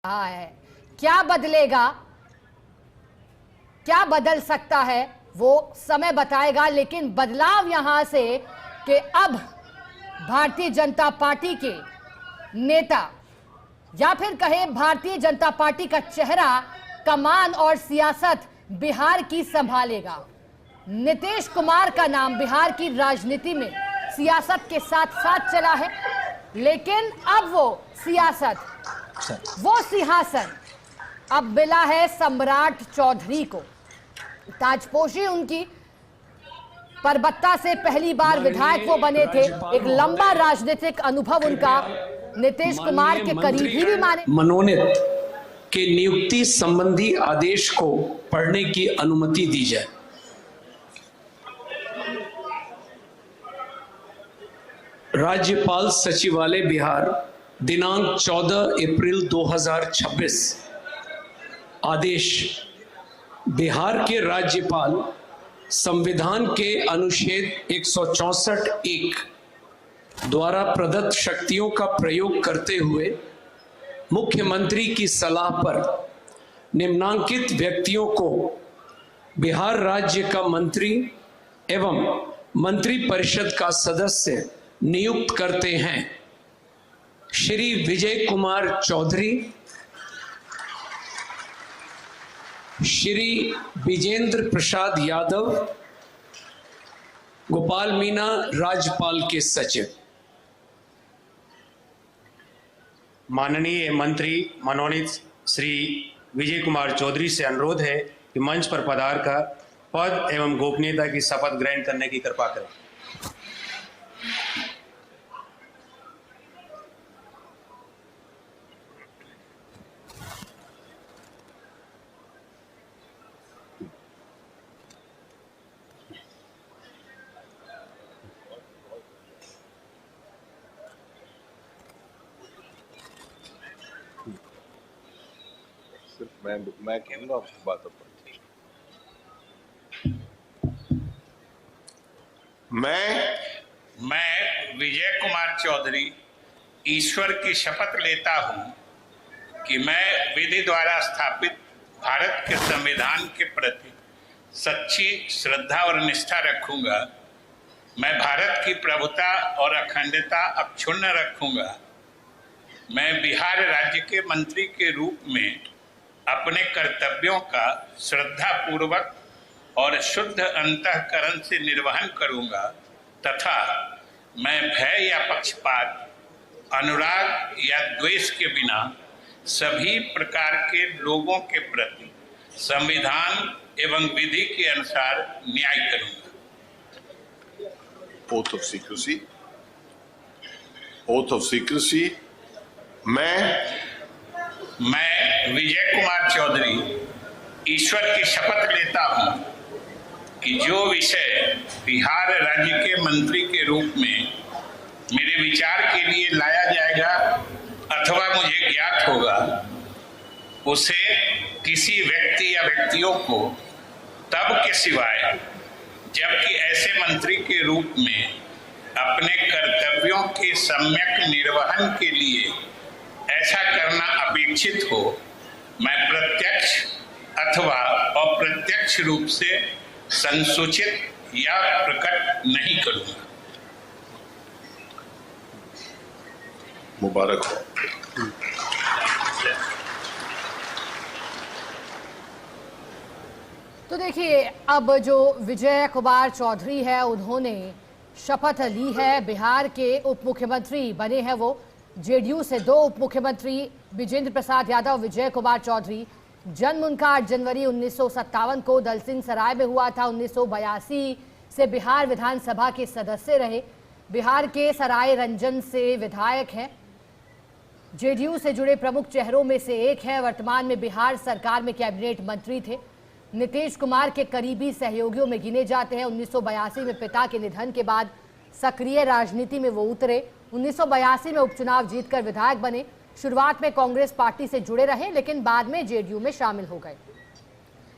रहा है। क्या बदलेगा, क्या बदल सकता है वो समय बताएगा, लेकिन बदलाव यहां से कि अब भारतीय जनता पार्टी के नेता या फिर कहे भारतीय जनता पार्टी का चेहरा कमान और सियासत बिहार की संभालेगा। नीतीश कुमार का नाम बिहार की राजनीति में सियासत के साथ साथ चला है, लेकिन अब वो सियासत, वो सिंहासन अब मिला है सम्राट चौधरी को। ताजपोशी उनकी, परबत्ता से पहली बार विधायक वो बने थे, एक लंबा राजनीतिक अनुभव उनका, नीतीश कुमार के करीबी भी माने। मनोनीत के नियुक्ति संबंधी आदेश को पढ़ने की अनुमति दी जाए। राज्यपाल सचिवालय बिहार, दिनांक 14 अप्रैल 2026। आदेश। बिहार के राज्यपाल संविधान के अनुच्छेद 164(1) द्वारा प्रदत्त शक्तियों का प्रयोग करते हुए मुख्यमंत्री की सलाह पर निम्नांकित व्यक्तियों को बिहार राज्य का मंत्री एवं मंत्रिपरिषद का सदस्य नियुक्त करते हैं। श्री विजय कुमार चौधरी, श्री विजेंद्र प्रसाद यादव, गोपाल मीना राज्यपाल के सचिव। माननीय मंत्री मनोनीत श्री विजय कुमार चौधरी से अनुरोध है कि मंच पर पधार कर पद एवं गोपनीयता की शपथ ग्रहण करने की कृपा करें। मैं कहूँगा आपकी बातों पर। मैं विजय कुमार चौधरी ईश्वर की शपथ लेता हूं कि मैं विधि द्वारा स्थापित भारत के संविधान के प्रति सच्ची श्रद्धा और निष्ठा रखूंगा। मैं भारत की प्रभुता और अखंडता अक्षुण्ण रखूंगा। मैं बिहार राज्य के मंत्री के रूप में अपने कर्तव्यों का श्रद्धापूर्वक और शुद्ध अंतःकरण से निर्वहन करूंगा तथा मैं भय या पक्षपात, अनुराग या द्वेष के बिना सभी प्रकार के लोगों के प्रति संविधान एवं विधि के अनुसार न्याय करूंगा। Oath of secrecy. Oath of secrecy. मैं विजय कुमार चौधरी ईश्वर की शपथ लेता हूं कि जो विषय बिहार राज्य के मंत्री के रूप में मेरे विचार के लिए लाया जाएगा अथवा मुझे ज्ञात होगा, उसे किसी व्यक्ति या व्यक्तियों को तब के सिवाय जबकि ऐसे मंत्री के रूप में अपने कर्तव्यों के सम्यक निर्वहन के लिए ऐसा करना अपेक्षित हो, मैं प्रत्यक्ष अथवा अप्रत्यक्ष रूप से संसूचित या प्रकट नहीं करूंगा। मुबारक हो। तो देखिए, अब जो विजय कुमार चौधरी है उन्होंने शपथ ली है। बिहार के उप मुख्यमंत्री बने हैं वो। जेडीयू से 2 उप मुख्यमंत्री विजेंद्र प्रसाद यादव, विजय कुमार चौधरी। जन्म उनका 8 जनवरी 1957 को दलसिंह सराय में हुआ था। 1982 से बिहार विधानसभा के सदस्य रहे। बिहार के सराय रंजन से विधायक हैं। जेडीयू से जुड़े प्रमुख चेहरों में से एक है। वर्तमान में बिहार सरकार में कैबिनेट मंत्री थे। नीतीश कुमार के करीबी सहयोगियों में गिने जाते हैं। 1982 में पिता के निधन के बाद सक्रिय राजनीति में वो उतरे। 1982 में उपचुनाव जीतकर विधायक बने। शुरुआत में कांग्रेस पार्टी से जुड़े रहे, लेकिन बाद में जेडीयू में शामिल हो गए।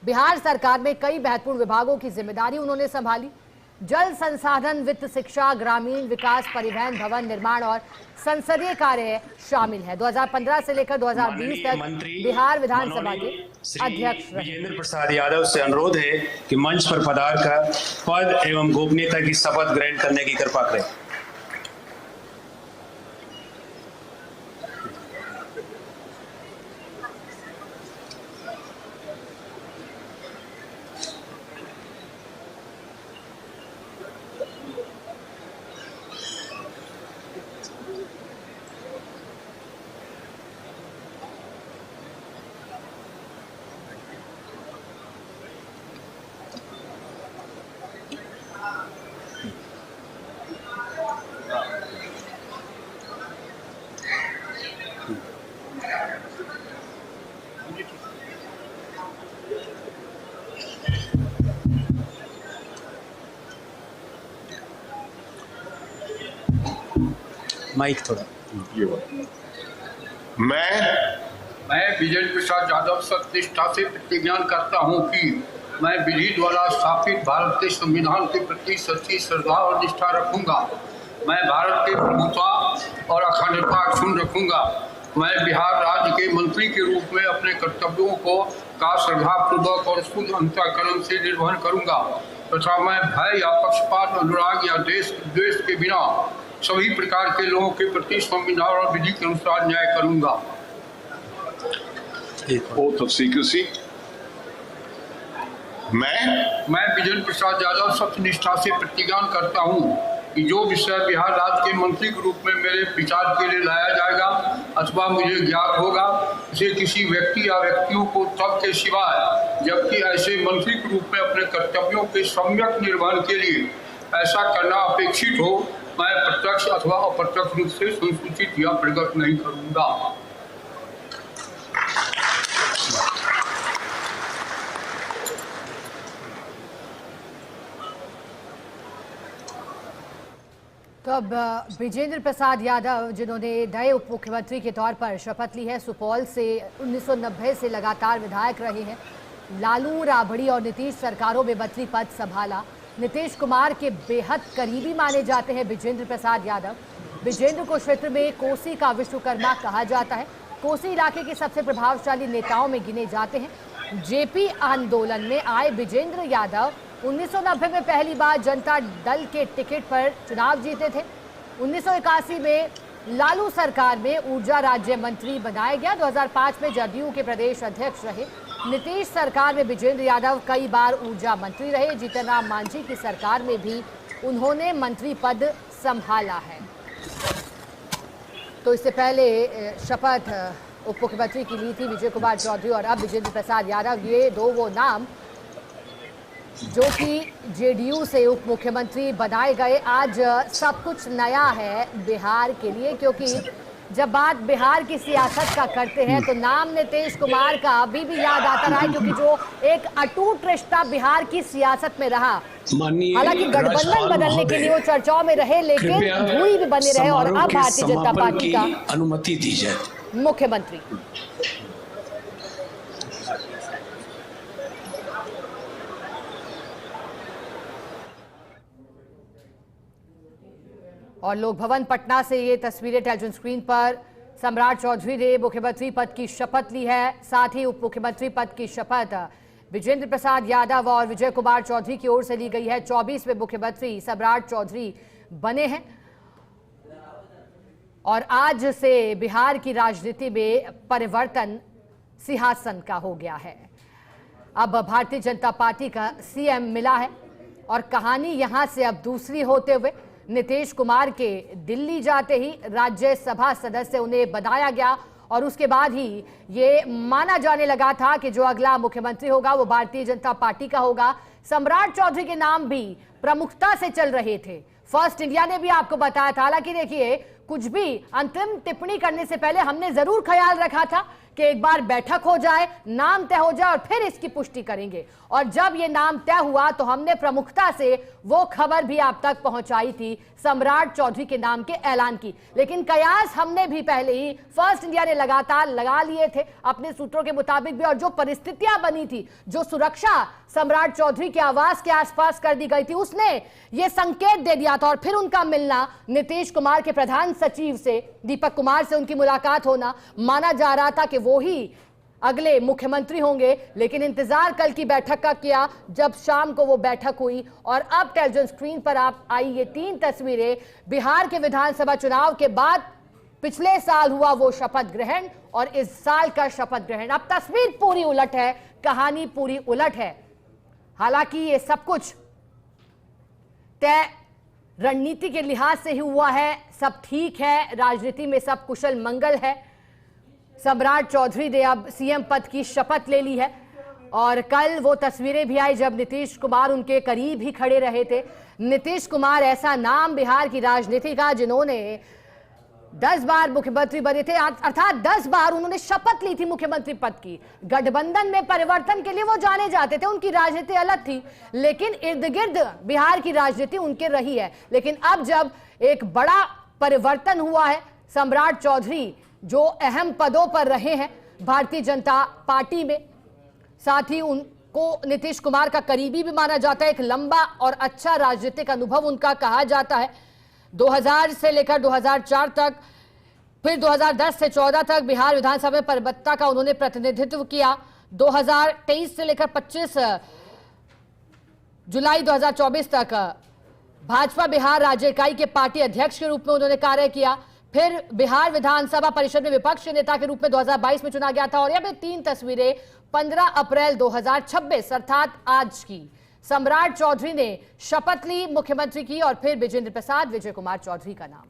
बिहार सरकार में कई महत्वपूर्ण विभागों की जिम्मेदारी उन्होंने संभाली। जल संसाधन, वित्त, शिक्षा, ग्रामीण विकास, परिवहन, भवन निर्माण और संसदीय कार्य शामिल है। 2015 से लेकर 2020 तक बिहार विधानसभा के अध्यक्ष रहे। विजेंद्र प्रसाद यादव से अनुरोध है कि मंच पर पधार कर पद एवं गोपनीयता की शपथ ग्रहण करने की कृपा करें। माइक थोड़ा। ये मैं विजेंद्र प्रसाद यादव सत्यनिष्ठा से प्रतिज्ञान करता हूं कि मैं विधि द्वारा स्थापित भारत के संविधान के प्रति सच्ची श्रद्धा और निष्ठा रखूंगा। मैं भारत के प्रभुत्व और अखंडता अक्षुण्ण रखूंगा। मैं बिहार राज्य के मंत्री के रूप में अपने कर्तव्यों को श्रद्धापूर्वक और शुद्ध अंतःकरण से निर्वहन करूंगा तथा मैं भय या पक्षपात, अनुराग या देश द्वेष के बिना सभी प्रकार के लोगों के प्रति संविधान और विधि के अनुसार न्याय करूंगा। oath of secrecy. मैं विजेंद्र प्रसाद यादव सत्यनिष्ठा से प्रतिज्ञान करता हूं कि जो विषय बिहार राज्य के मंत्री के रूप में मेरे विचार के लिए लाया जाएगा अथवा मुझे ज्ञात होगा, उसे किसी व्यक्ति या व्यक्तियों को तब के सिवाय जबकि ऐसे मंत्री के रूप में अपने कर्तव्यों के सम्यक निर्वहन के लिए ऐसा करना अपेक्षित हो, मैं प्रत्यक्ष अथवा अप्रत्यक्ष रूप से संसूचित या प्रकट नहीं करूंगा। तो अब विजेंद्र प्रसाद यादव जिन्होंने नए उप मुख्यमंत्री के तौर पर शपथ ली है, सुपौल से 1990 से लगातार विधायक रहे हैं। लालू, राबड़ी और नीतीश सरकारों में मंत्री पद संभाला। नीतीश कुमार के बेहद करीबी माने जाते हैं विजेंद्र प्रसाद यादव। विजेंद्र को क्षेत्र में कोसी का विश्वकर्मा कहा जाता है। कोसी इलाके के सबसे प्रभावशाली नेताओं में गिने जाते हैं। जेपी आंदोलन में आए विजेंद्र यादव 1990 में पहली बार जनता दल के टिकट पर चुनाव जीते थे। 1981 में लालू सरकार में ऊर्जा राज्य मंत्री बनाया गया। 2005 में जदयू के प्रदेश अध्यक्ष रहे। नीतीश सरकार में विजेंद्र यादव कई बार ऊर्जा मंत्री रहे। जीतन राम मांझी की सरकार में भी उन्होंने मंत्री पद संभाला है। तो इससे पहले शपथ उप मुख्यमंत्री की ली थी विजय कुमार चौधरी और अब विजेंद्र प्रसाद यादव। ये दो वो नाम जो कि जेडीयू से उप मुख्यमंत्री बनाए गए। आज सब कुछ नया है बिहार के लिए, क्योंकि जब बात बिहार की सियासत का करते हैं तो नाम नीतीश कुमार का अभी भी याद आता रहा है, क्योंकि जो एक अटूट रिश्ता बिहार की सियासत में रहा। हालांकि गठबंधन बदलने के लिए वो चर्चाओं में रहे, लेकिन धुरी भी बने रहे और अब भारतीय जनता पार्टी का अनुमति दी जाए मुख्यमंत्री। और लोक भवन पटना से ये तस्वीरें टेलीविजन स्क्रीन पर। सम्राट चौधरी ने मुख्यमंत्री पद की शपथ ली है। साथ ही उप मुख्यमंत्री पद की शपथ विजेंद्र प्रसाद यादव और विजय कुमार चौधरी की ओर से ली गई है। 24वें मुख्यमंत्री सम्राट चौधरी बने हैं और आज से बिहार की राजनीति में परिवर्तन सिंहासन का हो गया है। अब भारतीय जनता पार्टी का सीएम मिला है और कहानी यहां से अब दूसरी होते हुए नीतीश कुमार के दिल्ली जाते ही राज्यसभा सदस्य उन्हें बनाया गया और उसके बाद ही ये माना जाने लगा था कि जो अगला मुख्यमंत्री होगा वो भारतीय जनता पार्टी का होगा। सम्राट चौधरी के नाम भी प्रमुखता से चल रहे थे। फर्स्ट इंडिया ने भी आपको बताया था। हालांकि देखिए, कुछ भी अंतिम टिप्पणी करने से पहले हमने जरूर ख्याल रखा था कि एक बार बैठक हो जाए, नाम तय हो जाए और फिर इसकी पुष्टि करेंगे। और जब ये नाम तय हुआ तो हमने प्रमुखता से वो खबर भी आप तक पहुंचाई थी, सम्राट चौधरी के नाम के ऐलान की। लेकिन कयास हमने भी पहले ही फर्स्ट इंडिया ने लगातार लगा लिए थे अपने सूत्रों के मुताबिक भी, और जो परिस्थितियां बनी थी, जो सुरक्षा सम्राट चौधरी के आवास के आसपास कर दी गई थी, उसने ये संकेत दे दिया था। और फिर उनका मिलना नीतीश कुमार के प्रधान सचिव से, दीपक कुमार से उनकी मुलाकात होना, माना जा रहा था कि वो ही अगले मुख्यमंत्री होंगे। लेकिन इंतजार कल की बैठक का किया, जब शाम को वो बैठक हुई और अब टेलीविजन स्क्रीन पर आप आई ये 3 तस्वीरें बिहार के विधानसभा चुनाव के बाद पिछले साल हुआ वो शपथ ग्रहण और इस साल का शपथ ग्रहण। अब तस्वीर पूरी उलट है, कहानी पूरी उलट है। हालांकि ये सब कुछ तय रणनीति के लिहाज से ही हुआ है, सब ठीक है, राजनीति में सब कुशल मंगल है। सम्राट चौधरी ने अब सीएम पद की शपथ ले ली है और कल वो तस्वीरें भी आई जब नीतीश कुमार उनके करीब ही खड़े रहे थे। नीतीश कुमार ऐसा नाम बिहार की राजनीति का जिन्होंने 10 बार मुख्यमंत्री बने थे, अर्थात 10 बार उन्होंने शपथ ली थी मुख्यमंत्री पद की। गठबंधन में परिवर्तन के लिए वो जाने जाते थे, उनकी राजनीति अलग थी, लेकिन इर्द गिर्द बिहार की राजनीति उनके रही है। लेकिन अब जब एक बड़ा परिवर्तन हुआ है, सम्राट चौधरी जो अहम पदों पर रहे हैं भारतीय जनता पार्टी में, साथ ही उनको नीतीश कुमार का करीबी भी माना जाता है, एक लंबा और अच्छा राजनीतिक अनुभव उनका कहा जाता है। 2000 से लेकर 2004 तक, फिर 2010 से 14 तक बिहार विधानसभा में परबत्ता का उन्होंने प्रतिनिधित्व किया। 2023 से लेकर 25 जुलाई 2024 तक भाजपा बिहार राज्य इकाई के पार्टी अध्यक्ष के रूप में उन्होंने कार्य किया। फिर बिहार विधानसभा परिषद में विपक्ष नेता के रूप में 2022 में चुना गया था। और ये 3 तस्वीरें 15 अप्रैल 2026 अर्थात आज की। सम्राट चौधरी ने शपथ ली मुख्यमंत्री की और फिर विजेंद्र प्रसाद विजय कुमार चौधरी का नाम।